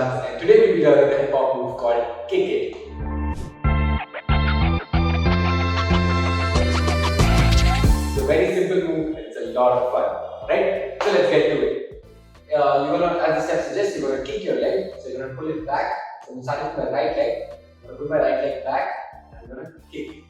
dance, and today we'll be learning a hip hop move called Kick It. It's a very simple move and it's a lot of fun, right? So let's get to it. You're gonna, as the step suggests, you're gonna kick your leg, so you're gonna pull it back. So I'm starting with my right leg. I'm gonna put my right leg back and I'm gonna kick.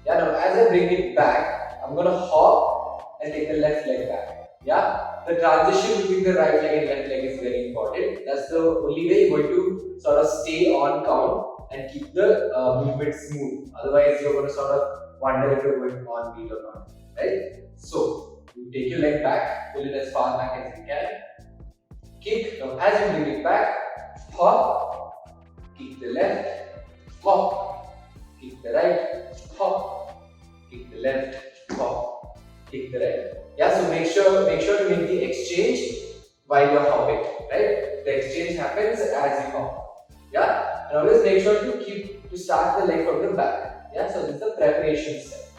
Yeah, now as I bring it back, I'm gonna hop and take the left leg back. Yeah, the transition between the right leg and left leg is very important. That's the only way you're going to sort of stay on count and keep the movement smooth. Otherwise, you're going to sort of wonder if you're going on beat or not. Right? So, you take your leg back, pull it as far back as you can. Kick. Now, as you bring it back, hop, kick the left, hop, kick the right, hop, kick the left, hop, kick the right. Yeah, so make sure to make the exchange while you're hopping, right? The exchange happens as you hop. Yeah, and always make sure to start the leg from the back. Yeah, so this is the preparation step.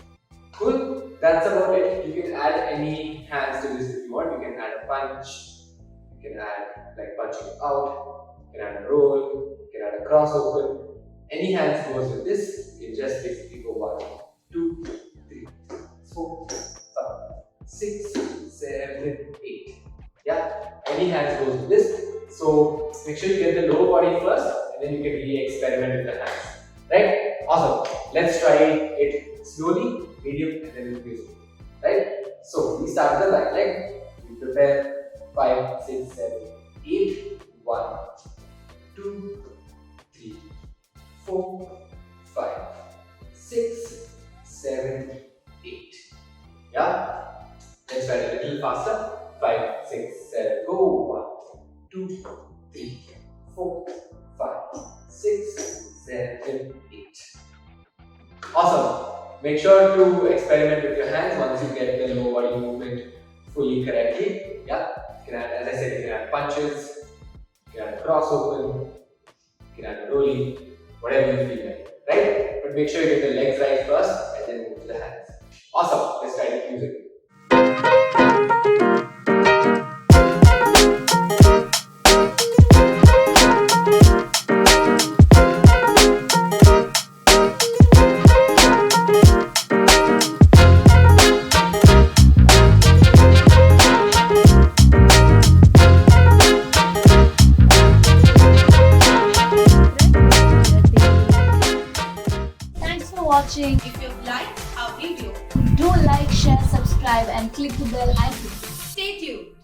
Cool. That's about it. You can add any hands to this if you want. You can add a punch. You can add like punching out. You can add a roll. You can add a cross open. Any hands goes with this. You can just basically go 1, 2, 3, 4, 5, 6, 7, 8. Yeah, any hands goes with this. So make sure you get the lower body first, and then you can really experiment with the hands. Right? Awesome. Let's try it slowly, medium, and then with music. Right? So we start with the right leg. We prepare 5, 6, 7, 8. 1, 2, 3, 4, 5, 6, 7, 8. Yeah? Let's try it a little faster. 5, 6, 7, go. 1, 2, 3, 4, 5, 6, 7, 8. Awesome. Make sure to experiment with your hands once you get the lower body movement fully correctly. Yeah. You can add, as I said, you can add punches, you can add a cross open, you can add a rolling, whatever you feel like. Right? But make sure you get the legs right first and then move to the hands. Awesome. Let's try the music. Thanks for watching. If you've liked our video, Do like, share, subscribe and click the bell icon. stay tuned.